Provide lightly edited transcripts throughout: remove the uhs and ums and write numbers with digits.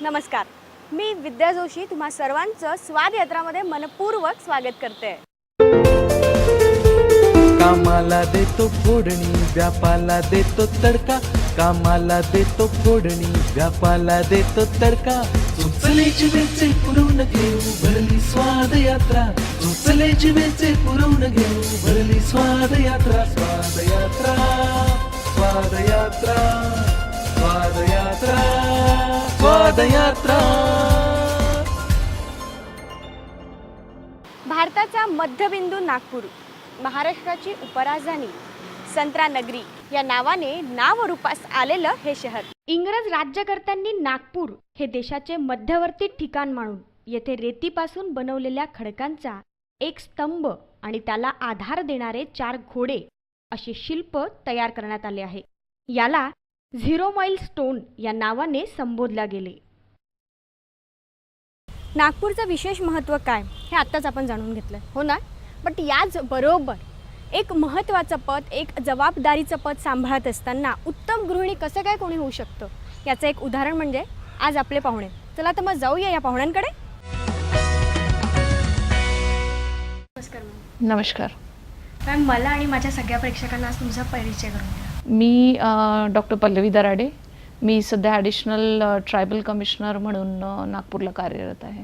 नमस्कार. मी विद्या जोशी तुम्हा सर्वांचं स्वाद यात्रामध्ये मनपूर्वक स्वागत करते. कामाला देतो फोडणी व्यापाला देतो तडका, कामाला देतो फोडणी व्यापाला देतो तडका. चुचले जिभेचे पुरवून घेऊ भरली स्वाद यात्रा, चुचले जिभेचे पुरवून घेऊ भरली स्वाद यात्रा. स्वाद यात्रा, स्वाद यात्रा, स्वाद यात्रा, स्वाद यात्रा. भारताचा मध्यबिंदू नागपूर, महाराष्ट्राची उपराजधानी, संत्रा नगरी या नावाने नावरूपास आलेलं हे शहर. इंग्रज राज्यकर्त्यांनी नागपूर हे देशाचे मध्यवर्ती ठिकाण मानून येथे रेतीपासून बनवलेल्या खडकांचा एक स्तंभ आणि त्याला आधार देणारे 4 घोडे असे शिल्प तयार करण्यात आले आहे. याला 0 माइल स्टोन या नावाने संबोधल्या गेले. नागपूरचं विशेष महत्त्व काय हे आत्ताच आपण जाणून घेतलं हो ना. बट याच बरोबर एक महत्त्वाचं पद, एक जबाबदारीचं पद सांभाळत असताना उत्तम गृहिणी कसं काय कोणी होऊ शकतं याचं एक उदाहरण म्हणजे आज आपले पाहुणे. चला तर मग जाऊया या पाहुण्यांकडे. नमस्कार मॅम. नमस्कार. मॅम, मला आणि माझ्या सगळ्या प्रेक्षकांना आज तुमचा परिचय करून द्या. मी डॉक्टर पल्लवी दराडे. मी सध्या ॲडिशनल ट्रायबल कमिशनर म्हणून नागपूरला कार्यरत आहे.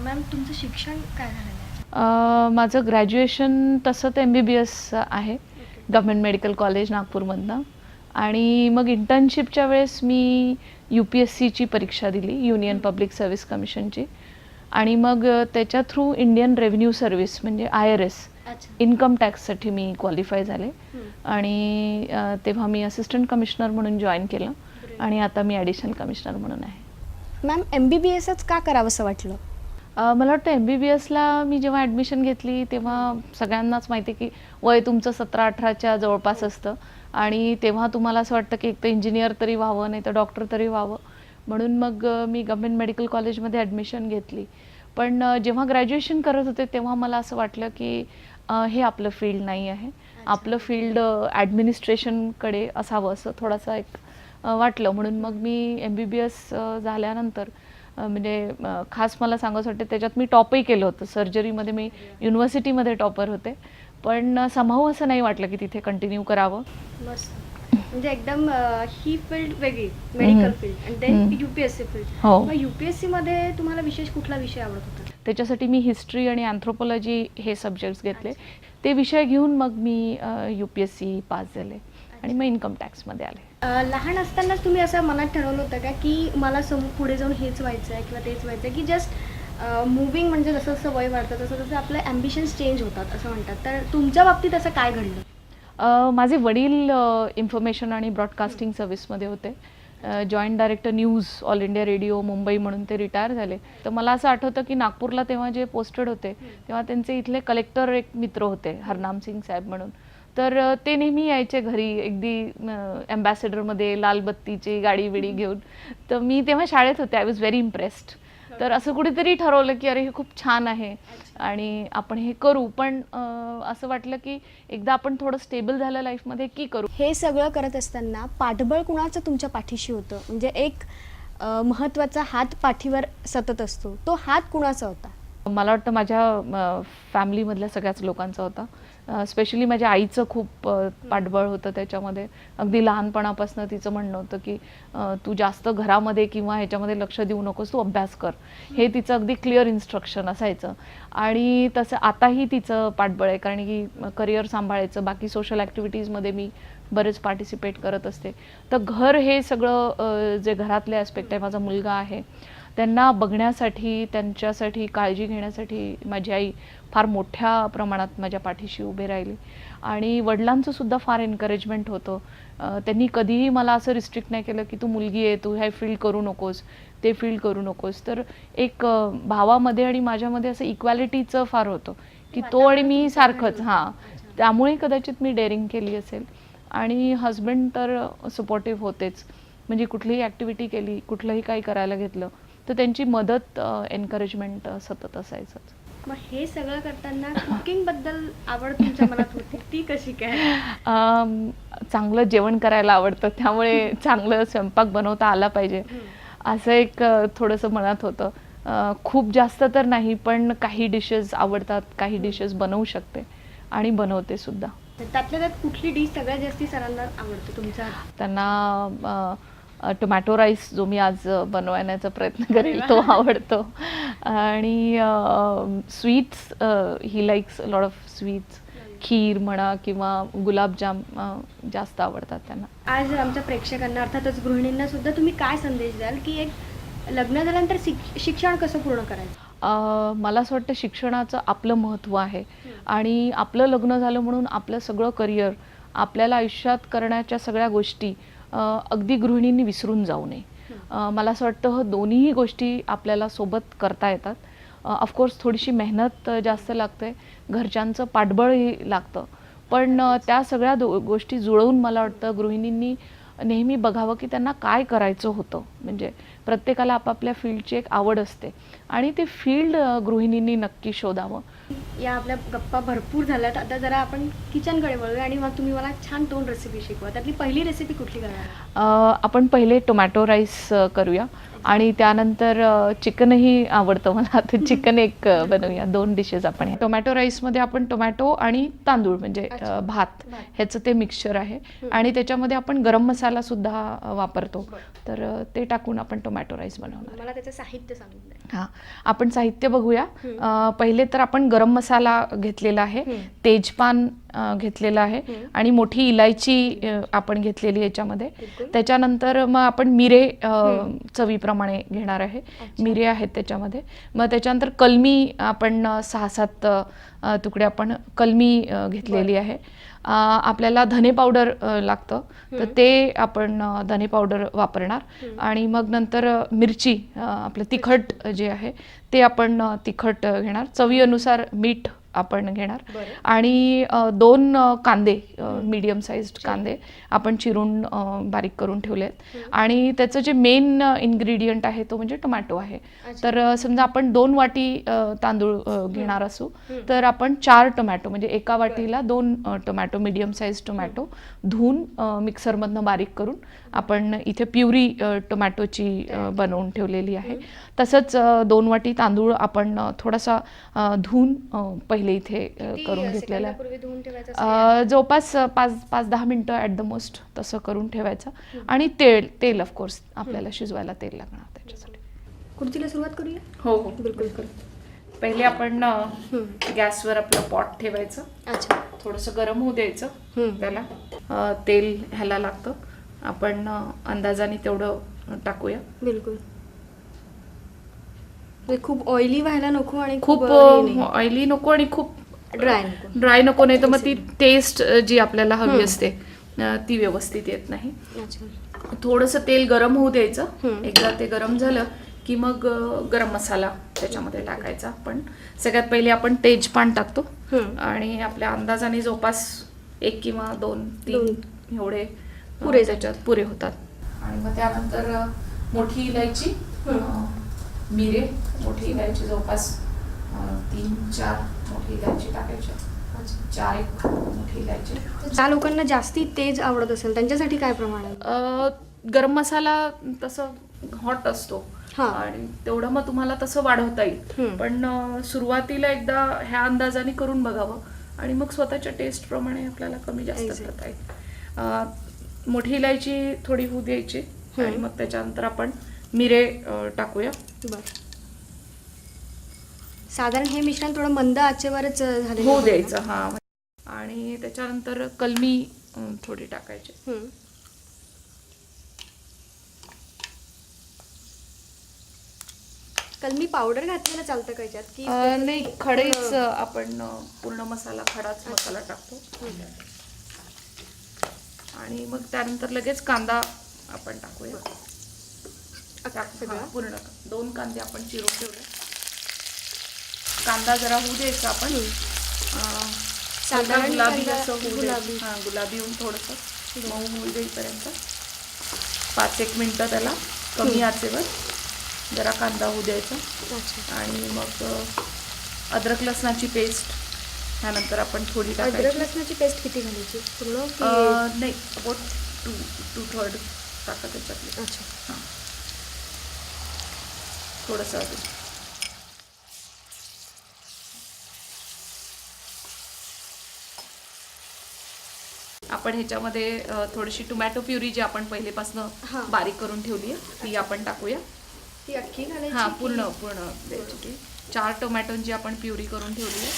मॅम, तुमचं शिक्षण काय झालेलं आहे? माझं ग्रॅज्युएशन तसं तर MBBS आहे गव्हर्मेंट मेडिकल कॉलेज नागपूरमधनं. आणि मग इंटर्नशिपच्या वेळेस मी UPSCची परीक्षा दिली, युनियन पब्लिक सर्व्हिस कमिशनची. आणि मग त्याच्या थ्रू इंडियन रेव्हेन्यू सर्व्हिस म्हणजे IRS इन्कम टॅक्ससाठी मी क्वालिफाय झाले. आणि तेव्हा मी असिस्टंट कमिशनर म्हणून जॉईन केलं आणि आता मी ॲडिशनल कमिशनर म्हणून आहे. मॅम, MBBSच का करावंसं वाटलं? मला वाटतं MBBSला मी जेव्हा ॲडमिशन घेतली तेव्हा सगळ्यांनाच माहिती आहे की वय तुमचं 17-18च्या जवळपास असतं. आणि तेव्हा तुम्हाला असं वाटतं की एक तर इंजिनियर तरी व्हावं, नाही तर डॉक्टर तरी व्हावं. म्हणून मग मी गव्हर्मेंट मेडिकल कॉलेजमध्ये ॲडमिशन घेतली. पण जेव्हा ग्रॅज्युएशन करत होते तेव्हा मला असं वाटलं की हे आपलं फील्ड नाही आहे. आपलं फील्ड ॲडमिनिस्ट्रेशनकडे असावं असं थोडंसं एक वाटलं. म्हणून मग मी MBBS झाल्यानंतर म्हणजे खास मला सांगायचं वाटतं त्याच्यात मी टॉपही केलं होतं. सर्जरीमध्ये मी युनिव्हर्सिटीमध्ये टॉपर होते. पण समहाऊ असं नाही वाटलं की तिथे कंटिन्यू करावं. मस्त. म्हणजे एकदम ही फील्ड वेगळी, मेडिकल फील्ड आणि देन UPSC फील्ड. हो. मग UPSC मध्ये तुम्हाला विशेष कुठला विषय आवडत होता? त्याच्यासाठी मी हिस्ट्री आणि अँथ्रोपॉलॉजी हे सब्जेक्ट्स घेतले. ते विषय घेऊन मग मी UPSC पास झाले आणि मग इन्कम टॅक्समध्ये आले. लहान असतानाच तुम्ही असं मनात ठरवलं होतं का की मला पुढे जाऊन हेच व्हायचं आहे किंवा तेच व्हायचं आहे, की जस्ट मूविंग म्हणजे जसं जसं वय वाढतं तसं तसं आपले ॲम्बिशन्स चेंज होतात असं म्हणतात. तर तुमच्या बाबतीत असं काय घडलं? माझे वडील इन्फॉर्मेशन आणि ब्रॉडकास्टिंग सर्व्हिसमध्ये होते. Joint director news all India radio Mumbai म्हणून ते रिटायर झाले. तर मला असं आठवतं की नागपूरला तेव्हा जे पोस्टेड होते तेव्हा त्यांचे इथले कलेक्टर एक मित्र होते, हरनाम सिंग साहेब म्हणून. तर ते नेहमी यायचे घरी अगदी ॲम्बॅसेडरमध्ये लाल बत्तीची गाडी बिडी घेऊन. तर मी तेव्हा शाळेत होते. I was very impressed. तर असं कुठेतरी ठरवलं की अरे हे खूप छान आहे आणि आपण हे करू. पण असं वाटलं की एकदा आपण थोडं स्टेबल झालं लाईफमध्ये की करू. हे सगळं करत असताना पाठबळ कुणाचं तुमच्या पाठीशी होतं? म्हणजे एक महत्त्वाचा हात पाठीवर सतत असतो, तो हात कुणाचा होता? मला वाटतं माझ्या फॅमिलीमधल्या सगळ्याच लोकांचा होता. स्पेशली माझ्या आईचं खूप पाठबळ होतं त्याच्यामध्ये. अगदी लहानपणापासून तिचं म्हणणं होतं की तू जास्त घरामध्ये किंवा ह्याच्यामध्ये लक्ष देऊ नकोस, तू अभ्यास कर. हे तिचं अगदी क्लिअर इन्स्ट्रक्शन असायचं. आणि तसं आताही तिचं पाठबळ आहे, कारण की करिअर सांभाळायचं, बाकी सोशल ॲक्टिव्हिटीजमध्ये मी बरेच पार्टिसिपेट करत असते. तर घर हे सगळं जे घरातले ॲस्पेक्ट आहे, माझा मुलगा आहे, त्यांना बघण्यासाठी, त्यांच्यासाठी काळजी घेण्यासाठी माझी आई फार मोठ्या प्रमाणात माझ्या पाठीशी उभे राहिली. आणि वडिलांचं सुद्धा फार एनकरेजमेंट होतं. त्यांनी कधीही मला असं रिस्ट्रिक्ट नाही केलं की तू मुलगी आहे, तू हे फील्ड करू नकोस, ते फील्ड करू नकोस. तर एक भावामध्ये आणि माझ्यामध्ये असं इक्वॅलिटीचं फार होतं की तो आणि मी सारखंच. हां, त्यामुळे कदाचित मी डेअरिंग केली असेल. आणि हजबंड तर सपोर्टिव्ह होतेच. म्हणजे कुठलीही ॲक्टिव्हिटी केली, कुठलंही काही करायला घेतलं तर त्यांची मदत, एनकरेजमेंट सतत असायचंच. मग हे सगळं करताना कुकिंगबद्दल आवड तुमच्या मनात होती, ती कशी काय? चांगलं जेवण करायला आवडतं, त्यामुळे चांगलं स्वयंपाक बनवता आला पाहिजे. असं एक थोडंसं मनात होतं. खूप जास्त तर नाही, पण काही डिशेस आवडतात, काही डिशेस बनवू शकते आणि बनवते सुद्धा. त्यातल्या त्यात कुठली डिश सगळ्यात जास्ती सरांना आवडते तुमच्या? त्यांना टोमॅटो राईस जो मी आज बनवण्याचा प्रयत्न करेल तो आवडतो. आणि sweets, he likes lot of sweets. Kheer म्हणा किंवा गुलाबजाम जास्त आवडतात त्यांना. आज आमच्या प्रेक्षकांना अर्थातच गृहिणींना सुद्धा तुम्ही काय संदेश द्याल की एक लग्न झाल्यानंतर शिक्षण कसं पूर्ण करायचं? मला असं वाटतं शिक्षणाचं आपलं महत्त्व आहे आणि आपलं लग्न झालं म्हणून आपलं सगळं करिअर, आपल्याला आयुष्यात करण्याच्या सगळ्या गोष्टी अगदी गृहिणींनी विसरून जाऊ नये. मला असं वाटतं दोन्हीही गोष्टी आपल्याला सोबत करता येतात. ऑफकोर्स थोडीशी मेहनत जास्त लागते, घरच्यांचं पाठबळही लागतं, पण त्या सगळ्या गोष्टी जुळवून मला वाटतं गृहिणींनी नेहमी बघावं की त्यांना काय करायचं होतं. म्हणजे प्रत्येकाला आपापल्या फील्डची एक आवड असते आणि ते फील्ड गृहिणींनी नक्की शोधावं. या आपल्या गप्पा भरपूर झाल्यात, आता जरा आपण किचनकडे वळूया आणि मग तुम्ही मला छान 2 रेसिपी शिकवा. त्यातली पहिली रेसिपी कुठली करणार? आपण पहिले टोमॅटो राईस करूया आणि त्यानंतर चिकनही आवडतं मला, तर चिकन एक बनवूया. 2 डिशेस आपण. टोमॅटो राईसमध्ये आपण टोमॅटो आणि तांदूळ म्हणजे भात ह्याचं ते मिक्सचर आहे आणि त्याच्यामध्ये आपण गरम मसाला सुद्धा वापरतो, तर ते टाकून आपण टोमॅटो राईस बनवणार. मला त्याचं साहित्य सांगून द्या. हां, आपण साहित्य बघूया. पहिले तर आपण गरम मसाला घेतलेला आहे, तेजपान घेतलेला आहे आणि मोठी इलायची आपण घेतलेली याच्यामध्ये. त्याच्यानंतर मग आपण मिरे चवीप्रमाणे घेणार आहे, मिरे आहेत त्याच्यामध्ये. मग त्याच्यानंतर कलमी आपण 6-7 तुकडे आपण कलमी घेतलेली आहे. आपल्याला धने पावडर लागतं, तर ते आपण धने पावडर वापरणार. आणि मग नंतर मिरची, आपलं तिखट जे आहे ते आपण तिखट घेणार. चवीनुसार मीठ आपण घेणार आणि 2 कांदे, मीडियम साईज्ड कांदे आपण चिरून बारीक करून ठेवले आहेत. आणि त्याचं जे मेन इन्ग्रेडियंट आहे तो म्हणजे टोमॅटो आहे. तर समजा आपण 2 वाटी तांदूळ घेणार असू तर आपण 4 टोमॅटो म्हणजे एका वाटीला 2 टोमॅटो, मीडियम साईज टोमॅटो धुवून मिक्सरमधनं बारीक करून आपण इथे प्युरी टोमॅटोची बनवून ठेवलेली आहे. तसंच 2 वाटी तांदूळ आपण थोडासा धुवून पहिले इथे करून घेतलेला आहे. जवळपास 5-10 मिनटं ॲट द मोस्ट तसं करून ठेवायचं. आणि तेल ऑफकोर्स आपल्याला शिजवायला तेल लागणार त्याच्यासाठी. कुर्तीला सुरुवात करूया? हो हो बिलकुल. पहिले आपण गॅसवर आपलं पॉट ठेवायचं. अच्छा. थोडंसं गरम होऊ द्यायचं त्याला. तेल ह्याला लागतं, आपण अंदाजाने तेवढं टाकूया. बिलकुल. खूप ऑइली व्हायला नको आणि खूप ऑइली नको आणि खूप ड्राय नको, नाही तर मग ती टेस्ट जी आपल्याला हवी असते ती व्यवस्थित येत नाही. थोडंसं तेल गरम होऊ द्यायचं. एकदा ते गरम झालं की मग गरम मसाला त्याच्यामध्ये टाकायचा. आपण सगळ्यात पहिले आपण तेजपान टाकतो आणि आपल्या अंदाजाने जवळपास 1 किंवा 2-3 एवढे त्याच्यात पुरे होतात. आणि मग त्यानंतर मोठी इलायची, मिरे, मोठी इलायची जवळपास 3-4 मोठी इलायची टाकायची. 4 मोठी इलायची. ज्या लोकांना जास्ती तेज आवडत असेल त्यांच्यासाठी काय प्रमाण आहे? गरम मसाला तसं हॉट असतो आणि तेवढं मग तुम्हाला तसं वाढवता येईल, पण सुरुवातीला एकदा ह्या अंदाजाने करून बघावं आणि मग स्वतःच्या टेस्ट प्रमाणे आपल्याला कमी जास्त करता येईल. मोठी इलायची थोडी होऊ द्यायची आणि मग त्याच्यानंतर आपण मिरे टाकूया. साधारण हे मिश्रण थोडं मंद आचेवरच होऊ द्यायचं. हा, आणि त्याच्यानंतर कलमी थोडी टाकायची. कलमी पावडर घातलेलं चालतं का याच्यात की नाही, खडेच आपण पूर्ण मसाला, खडाच मसाला टाकतो. आणि मग त्यानंतर लगेच कांदा आपण टाकूया. पूर्ण 2 कांदे आपण चिरून ठेवले. कांदा जरा होऊ द्यायचा आपण, साधारण गुलाबी असं गुलाबी होऊन थोडंसं मऊ होऊ देईपर्यंत 5-1 मिनटं त्याला कमी आचेवर जरा कांदा होऊ द्यायचा. आणि मग अद्रक लसणाची पेस्ट त्यानंतर आपण थोडी टाकायची. अद्रक लसणाची पेस्ट किती घालायची? पूर्ण नाही, अबाउट 2/3 टाका त्याच्यातली. अच्छा. थोडंसं अजून. आपण ह्याच्यामध्ये थोडीशी टोमॅटो प्युरी जी आपण पहिलेपासून बारीक करून ठेवली आहे ती आपण टाकूया. ती अख्खी घालायची? हां, पूर्ण द्यायची ती. 4 टोमॅटोंची आपण प्युरी करून ठेवली आहे.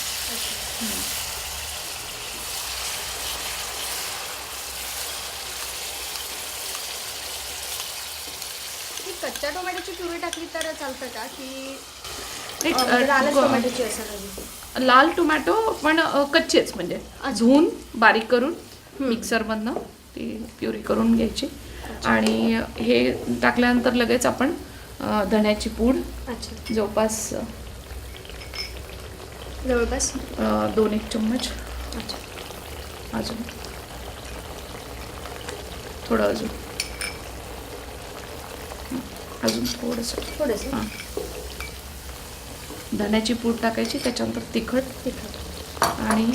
कच्च्या टोमॅटोची प्युरी टाकली तर चालतं का, की एक, लालच टोमॅटोची असायला? लाल टोमॅटो पण कच्चेच, म्हणजे धुवून बारीक करून मिक्सरमधनं ती प्युरी करून घ्यायची. आणि हे टाकल्यानंतर लगेच आपण धण्याची पूड जवळपास 2-1 चम्मच. अजून थोडं अजून थोडंसं हां. धण्याची पूड टाकायची, त्याच्यानंतर तिखट आणि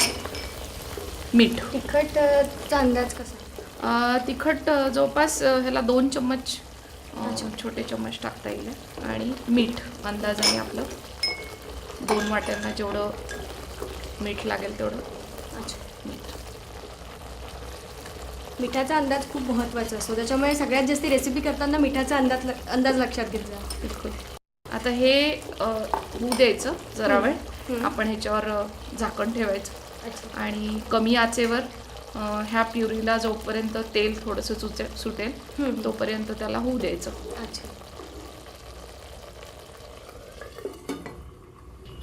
मीठ. तिखटचा अंदाज कसा? तिखट जवळपास ह्याला 2 चम्मच, छोटे चम्मच टाकता येईल. आणि मीठ अंदाजाने आपलं 2 वाट्यांना जेवढं मीठ लागेल तेवढं मीठ. मिठाचा अंदाज खूप महत्त्वाचा असतो, त्याच्यामुळे सगळ्यात जास्त रेसिपी करताना मिठाचा अंदाज लक्षात घेतला. बिलकुल. आता हे होऊ द्यायचं जरा वेळ. आपण ह्याच्यावर झाकण ठेवायचं आणि कमी आचेवर ह्या प्युरीला जोपर्यंत तेल थोडंसं सुटेल तोपर्यंत त्याला होऊ द्यायचं.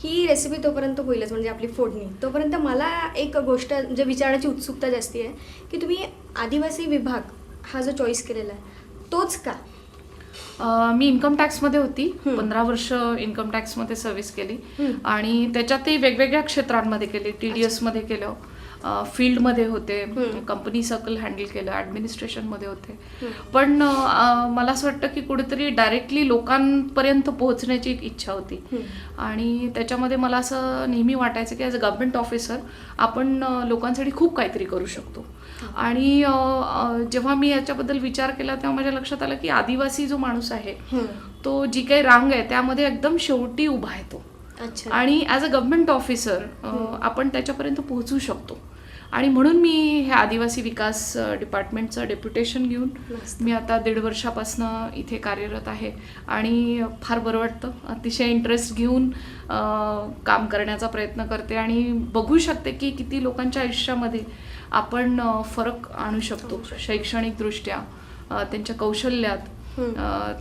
ही रेसिपी तोपर्यंत होईलच, म्हणजे आपली फोडणी तोपर्यंत मला एक गोष्ट म्हणजे विचारण्याची उत्सुकता जास्ती आहे की तुम्ही आदिवासी विभाग हा जो चॉईस केलेला आहे तोच का? मी इन्कम टॅक्समध्ये होती. 15 वर्ष इन्कम टॅक्समध्ये सर्व्हिस केली आणि त्याच्यातही वेगवेगळ्या क्षेत्रांमध्ये केली. TDS मध्ये केलं, फील्डमध्ये होते, कंपनी सर्कल हँडल केलं, ॲडमिनिस्ट्रेशनमध्ये होते. पण मला असं वाटतं की कुठेतरी डायरेक्टली लोकांपर्यंत पोहोचण्याची एक इच्छा होती. आणि त्याच्यामध्ये मला असं नेहमी वाटायचं की ॲज अ गव्हर्नमेंट ऑफिसर आपण लोकांसाठी खूप काहीतरी करू शकतो. आणि जेव्हा मी याच्याबद्दल विचार केला तेव्हा माझ्या लक्षात आलं की आदिवासी जो माणूस आहे तो जी काही रांग आहे त्यामध्ये एकदम शेवटी उभा आहे तो. आणि ॲज अ गव्हर्नमेंट ऑफिसर आपण त्याच्यापर्यंत पोहोचू शकतो. आणि म्हणून मी हे आदिवासी विकास डिपार्टमेंटचं डेप्युटेशन घेऊन मी आता 1.5 वर्षापासून इथे कार्यरत आहे. आणि फार बरं वाटतं. अतिशय इंटरेस्ट घेऊन काम करण्याचा प्रयत्न करते आणि बघू शकते की किती लोकांच्या आयुष्यामध्ये आपण फरक आणू शकतो. शैक्षणिकदृष्ट्या, त्यांच्या कौशल्यात,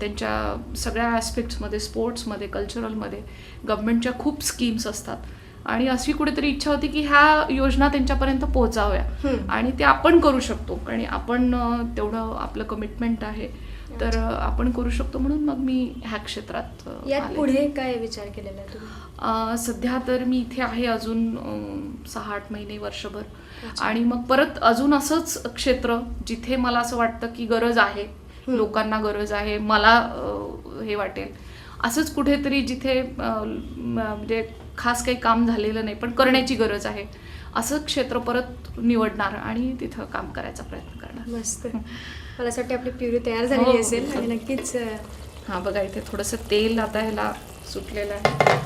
त्यांच्या सगळ्या ॲस्पेक्ट्समध्ये, स्पोर्ट्समध्ये, कल्चरलमध्ये गव्हर्नमेंटच्या खूप स्कीम्स असतात. आणि अशी कुठेतरी इच्छा होती की ह्या योजना त्यांच्यापर्यंत पोहोचाव्या आणि ते आपण करू शकतो. आणि आपण तेवढं आपलं कमिटमेंट आहे तर आपण करू शकतो. म्हणून मग मी ह्या क्षेत्रात यात पुढे काय विचार केलेला आहे तुम्ही? सध्या तर मी इथे आहे अजून 6-8 महिने, वर्षभर. आणि मग परत अजून असंच क्षेत्र जिथे मला असं वाटतं की गरज आहे, लोकांना गरज आहे, मला हे वाटेल असंच कुठेतरी जिथे म्हणजे खास काही काम झालेलं नाही पण करण्याची गरज आहे असं क्षेत्र परत निवडणार आणि तिथं काम करायचा प्रयत्न करणार. मस्त. मला असं वाटतं आपली प्युरी तयार झालेली असेल आणि नक्कीच. हां, बघा इथे थोडंसं तेल आता ह्याला सुटलेलं आहे.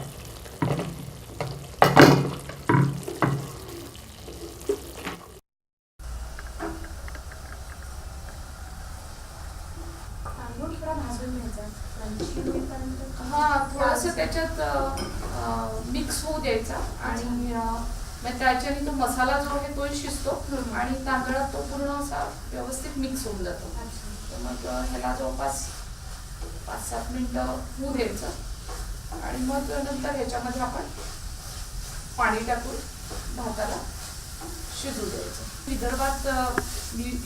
थोडंसं त्याच्यात मिक्स होऊ द्यायचा आणि त्याच्याने तो मसाला जो आहे तो शिजतो आणि तांदळात तो पूर्ण असा व्यवस्थित मिक्स होऊन जातो. तर मग ह्याला जवळपास 5-7 मिनिटं होऊ द्यायचं आणि मग नंतर ह्याच्यामध्ये आपण पाणी टाकून भाताला शिजू द्यायचं. विदर्भात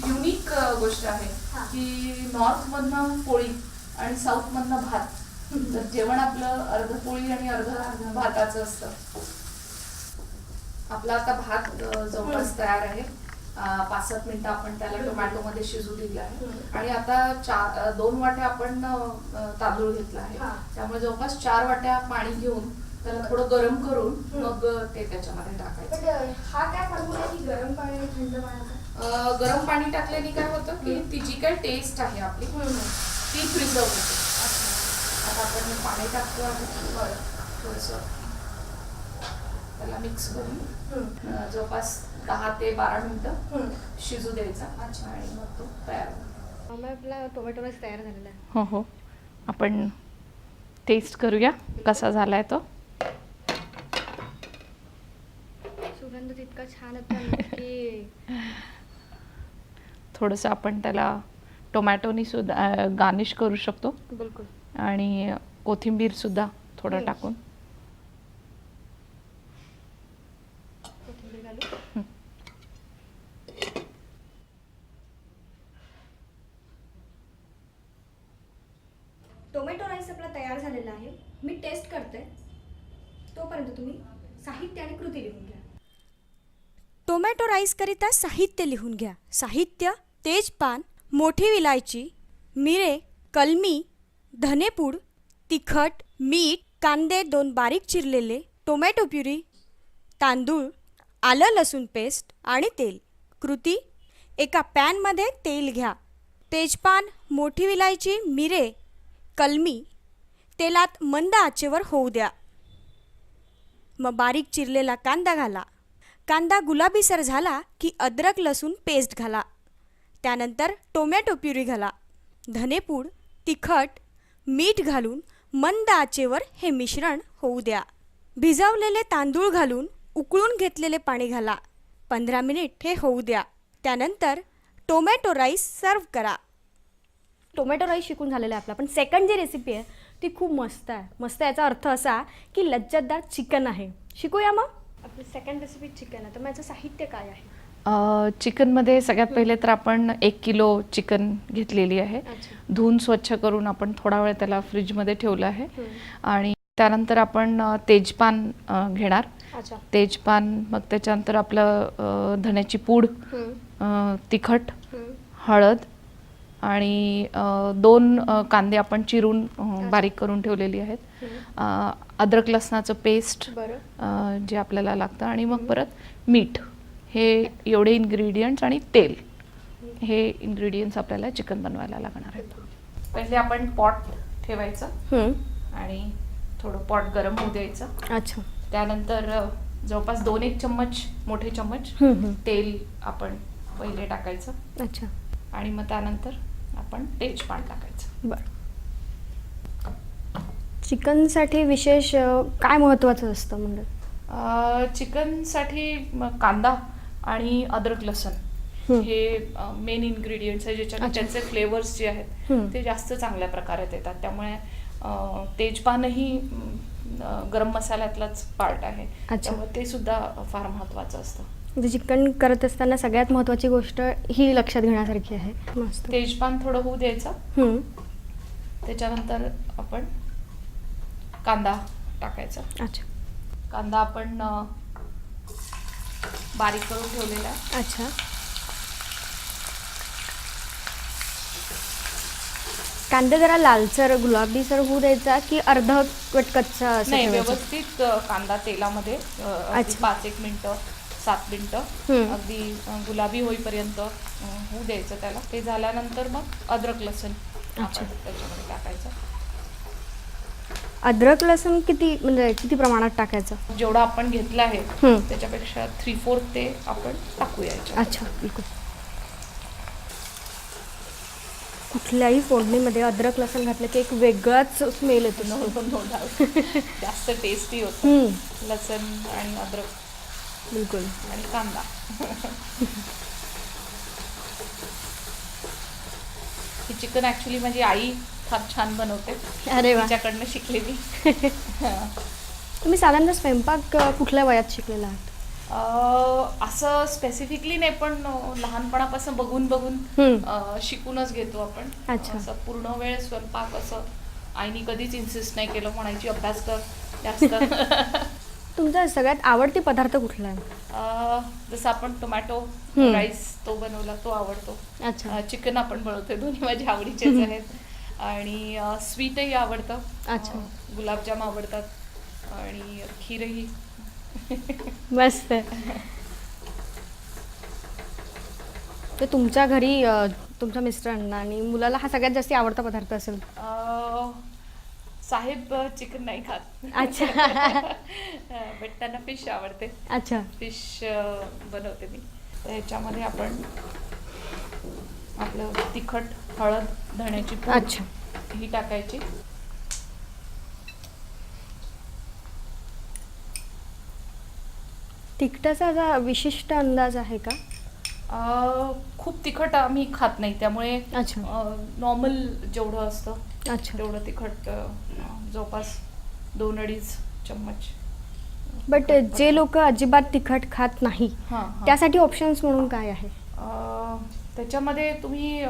युनिक गोष्ट आहे की नॉर्थमधनं पोळी आणि साऊथमधनं भात. तर जेवण आपलं अर्ध पोळी आणि अर्ध भाताचं असतं. आपला आता भात जवळपास तयार आहे. 5-7 मिनिटं आपण त्याला टोमॅटोमध्ये शिजू दिलं आहे. आणि आता 2 वाट्या आपण तांदूळ घेतला आहे. त्यामुळे जवळपास 4 वाट्या पाणी घेऊन त्याला थोडं गरम करून मग ते त्याच्यामध्ये टाकायचं. हा काय फॉर्म्युला आहे की गरम पाणी आणि थंड पाण्याचा? गरम पाणी टाकल्याने काय होतं की ती जी काही टेस्ट आहे आपली ती प्रिझर्व होते. आता आपण पाणी टाकतो आणि थोडंसं त्याला मिक्स करून जवळपास 10 ते 12 मिनिटं शिजू द्यायचा. आणि मग तो तयार होतो. आपला टोमॅटो राईस तयार झालेला आहे. हो हो, आपण टेस्ट करूया कसा झालाय तो. सुगंध तितका छान होता की थोडंसं आपण त्याला टोमॅटोनी सुद्धा गार्निश करू शकतो बिलकुल. आणि कोथिंबीर सुद्धा थोडं टाकून. कोथिंबीर घालू. टोमॅटो राईस आपला तयार झालेला आहे. मी टेस्ट करते तोपर्यंत तुम्ही साहित्य आणि कृती लिहून घ्या. टोमॅटो राईसकरिता साहित्य लिहून घ्या. साहित्य: तेजपान, मोठी विलायची, मिरे, कलमी, धनेपूड, तिखट, मीठ, कांदे 2 बारीक चिरलेले, टोमॅटो प्युरी, तांदूळ, आलं लसूण पेस्ट आणि तेल. कृती: एका पॅनमध्ये तेल घ्या. तेजपान, मोठी विलायची, मिरे, कलमी तेलात मंद आचेवर होऊ द्या. मग बारीक चिरलेला कांदा घाला. कांदा गुलाबीसर झाला की अद्रक लसूण पेस्ट घाला. त्यानंतर टोमॅटो प्युरी घाला. धनेपूड, तिखट, मीठ घालून मंद आचेवर हे मिश्रण होऊ द्या. भिजवलेले तांदूळ घालून उकळून घेतलेले पाणी घाला. 15 मिनिट हे होऊ द्या. त्यानंतर टोमॅटो राईस सर्व करा. टोमॅटो राईस शिकून झालेला आहे आपला. पण सेकंड जी रेसिपी आहे ती खूप मस्त आहे. मस्त याचा अर्थ असा की लज्जतदार चिकन आहे. शिकूया मग. आपली सेकंड रेसिपी चिकन आहे. तर माझं साहित्य काय आहे? चिकनमध्ये सगळ्यात पहिले तर आपण 1 किलो चिकन घेतलेली आहे. धुवून स्वच्छ करून आपण थोडा वेळ त्याला फ्रीजमध्ये ठेवलं आहे. आणि त्यानंतर आपण तेजपान घेणार. तेजपान, मग त्याच्यानंतर आपलं धण्याची पूड, तिखट, हळद आणि 2 कांदे आपण चिरून बारीक करून ठेवलेली आहेत. अद्रक लसणाचं पेस्ट जे आपल्याला लागतं आणि मग परत मीठ. हे एवढे इन्ग्रेडियंट्स आणि तेल, हे इन्ग्रेडियंट्स आपल्याला चिकन बनवायला लागणार आहेत. पहिले आपण पॉट ठेवायचं आणि थोडं पॉट गरम होऊ द्यायचं. अच्छा. त्यानंतर जवळपास 2-1 चम्मच, मोठे चम्मच तेल आपण पहिले टाकायचं. अच्छा. आणि मग त्यानंतर आपण तेजपान टाकायचं. बरं. चिकनसाठी विशेष काय महत्त्वाचं असतं म्हणजे? चिकनसाठी कांदा आणि अद्रक लसण हे मेन इन्ग्रेडियंट्स आहे, ज्याच्याने त्यांचे फ्लेवर्स जे आहेत ते जास्त चांगल्या प्रकारे येतात. त्यामुळे तेजपानही गरम मसाल्यातलाच पार्ट आहे. त्यामुळे ते सुद्धा फार महत्त्वाचं असतं. म्हणजे चिकन करत असताना सगळ्यात महत्त्वाची गोष्ट ही लक्षात घेण्यासारखी आहे. मस्त. तेजपान थोडं होऊ द्यायचं. त्याच्यानंतर आपण कांदा टाकायचा. अच्छा. कांदा आपण बारीक करून ठेवलेला आहे. अच्छा. कांदा जरा लालसर गुलाबीसर होऊ द्यायचा की अर्धवट कच्चा असं नाही, ठेवायचा? व्यवस्थित कांदा तेलामध्ये 5-1 मिनिटं, 7 मिनिटं अगदी गुलाबी होईपर्यंत होऊ द्यायचं त्याला. ते झाल्यानंतर मग अद्रक लसूण आपण त्याच्यामध्ये टाकायचं. अद्रक लसूण किती प्रमाणात टाकायचं? जेवढा आपण घेतला आहे त्याच्यापेक्षा 3/4 ते आपण टाकूया याच्यात. अच्छा, बिलकुल. कुठल्याही फोडणीमध्ये अद्रक लसूण घातलं की एक वेगळाच स्मेल येतो. जास्त टेस्टी होतं लसूण आणि अद्रक. बिलकुल. आणि कांदा. ही चिकन ॲक्च्युली माझी आई फार छान बनवते. अरे वा. तिच्याकडनं शिकले मी. तुम्ही साधारण स्वयंपाक कुठल्या वयात शिकलेला आहात? असं स्पेसिफिकली नाही, पण लहानपणापासून बघून शिकूनच घेतो आपण. अच्छा. असं पूर्ण वेळ स्वयंपाक असं आईनी कधीच इन्सिस्ट नाही केलं, म्हणायची अभ्यास कर जास्त. तुमचा सगळ्यात आवडती पदार्थ कुठला आहे? जसं आपण टोमॅटो राईस तो बनवला तो आवडतो. अच्छा. चिकन आपण बनवतो, दोन्ही माझ्या आवडीचेच आहेत. आणि स्वीटही आवडतं. अच्छा. गुलाबजाम आवडतात आणि खीरही. मस्त. तर तुमच्या घरी तुमच्या मिस्टरांना आणि मुलाला हा सगळ्यात जास्त आवडता पदार्थ असेल? साहेब चिकन नाही खात. अच्छा. बट त्यांना फिश आवडते. अच्छा. फिश बनवते मी. तर ह्याच्यामध्ये आपण आपलं तिखट, हळद, धण्याची पूड अच्छा. ही टाकायची. तिखटाचा असा विशिष्ट अंदाज आहे का? खूप तिखट आम्ही खात नाही, त्यामुळे अच्छा. नॉर्मल जेवढं असतं अच्छा. तेवढं तिखट, जवळपास 2-2.5 चम्मच. बट जे लोक अजिबात तिखट खात नाही हां, त्यासाठी ऑप्शन्स म्हणून काय आहे? त्याच्यामध्ये तुम्ही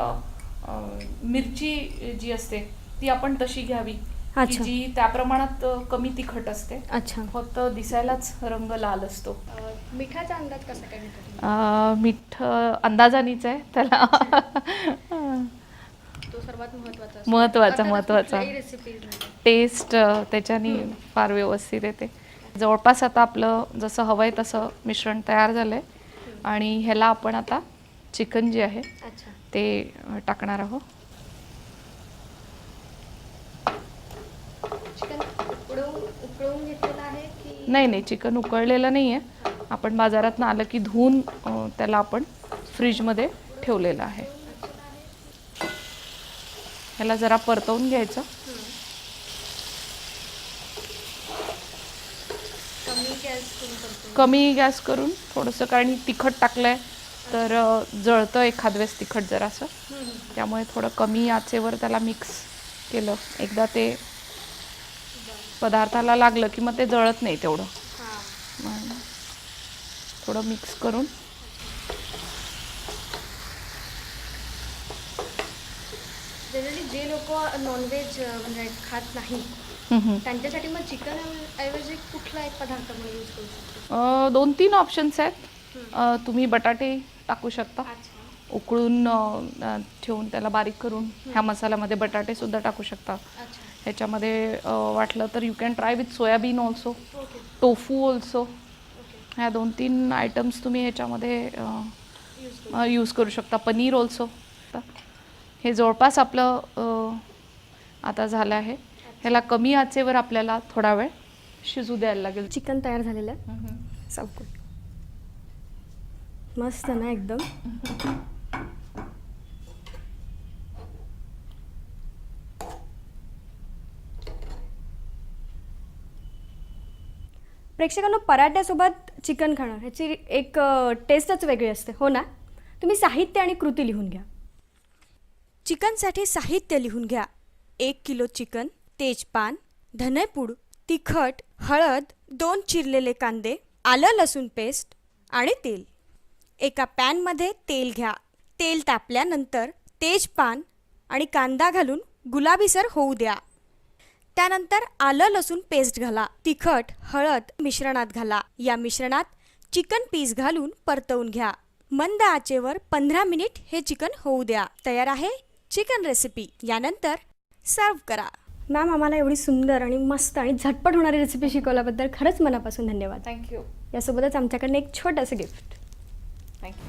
मिरची जी असते ती आपण तशी घ्यावी, की अच्छा. जी त्या प्रमाणात कमी तिखट असते. अच्छा. फक्त दिसायलाच रंग लाल असतो. मिठाचा अंदाज कसा काय घेता? मीठ अंदाजानेच आहे त्याला. तो सर्वात महत्त्वाचा महत्त्वाचा टेस्ट त्याच्याने फार व्यवस्थित येते. जवळपास आता आपलं जसं हवंय तसं मिश्रण तयार झालंय आणि ह्याला आपण आता चिकन जे आहे अच्छा. ते टाकणार आहोत. चिकन उकळून घेतलेलं आहे की नाही, चिकन उकळलेलं नाही आहे. आपण बाजारातनं आलं की धुवून त्याला आपण फ्रीजमध्ये ठेवलेलं आहे. ह्याला जरा परतवून घ्यायचं. कमी गॅस करून थोडंसं, कारण तिखट टाकलंय तर जळतं एखाद वेळेस तिखट जरासं, त्यामुळे थोडं कमी आचेवर त्याला मिक्स केलं. एकदा ते पदार्थाला लागलं की मग ते जळत नाही तेवढं. थोडं मिक्स करून जनरली जे लोक नॉनव्हेज म्हणजे खात नाही त्यांच्यासाठी मग चिकन ऐवजी कुठला एक पदार्थ म्हणून यूज करू शकतो? 2-3 ऑप्शन्स आहेत. तुम्ही बटाटे टाकू शकता. उकळून ठेवून त्याला बारीक करून ह्या मसाल्यामध्ये बटाटे सुद्धा टाकू शकता. ह्याच्यामध्ये वाटलं तर you can try with soybean also, tofu also. ह्या 2-3 आयटम्स तुम्ही ह्याच्यामध्ये यूज करू शकता. पनीर ऑल्सो. हे जवळपास आपलं आता झालं आहे. ह्याला कमी आचेवर आपल्याला थोडा वेळ शिजू द्यायला लागेल. चिकन तयार झालेलं आहे. चालतं. मस्त ना एकदम. प्रेक्षकांनो, पराठ्यासोबत चिकन खाणं ह्याची एक टेस्टच वेगळी असते, हो ना? तुम्ही साहित्य आणि कृती लिहून घ्या. चिकनसाठी साहित्य लिहून घ्या. 1 किलो चिकन, तेजपान, धनेपूड, तिखट, हळद, 2 चिरलेले कांदे, आलं लसूण पेस्ट आणि तेल. एका पॅनमध्ये तेल घ्या. तेल तापल्यानंतर तेजपान आणि कांदा घालून गुलाबीसर होऊ द्या. त्यानंतर आलं लसूण पेस्ट घाला. तिखट, हळद मिश्रणात घाला. या मिश्रणात चिकन पीस घालून परतवून घ्या. मंद आचेवर 15 मिनिट हे चिकन होऊ द्या. तयार आहे चिकन रेसिपी. यानंतर सर्व करा. मॅम, आम्हाला एवढी सुंदर आणि मस्त आणि झटपट होणारी रेसिपी शिकवल्याबद्दल खरंच मनापासून धन्यवाद. थँक्यू. यासोबतच आमच्याकडनं एक छोटंसं गिफ्ट. थँक्यू.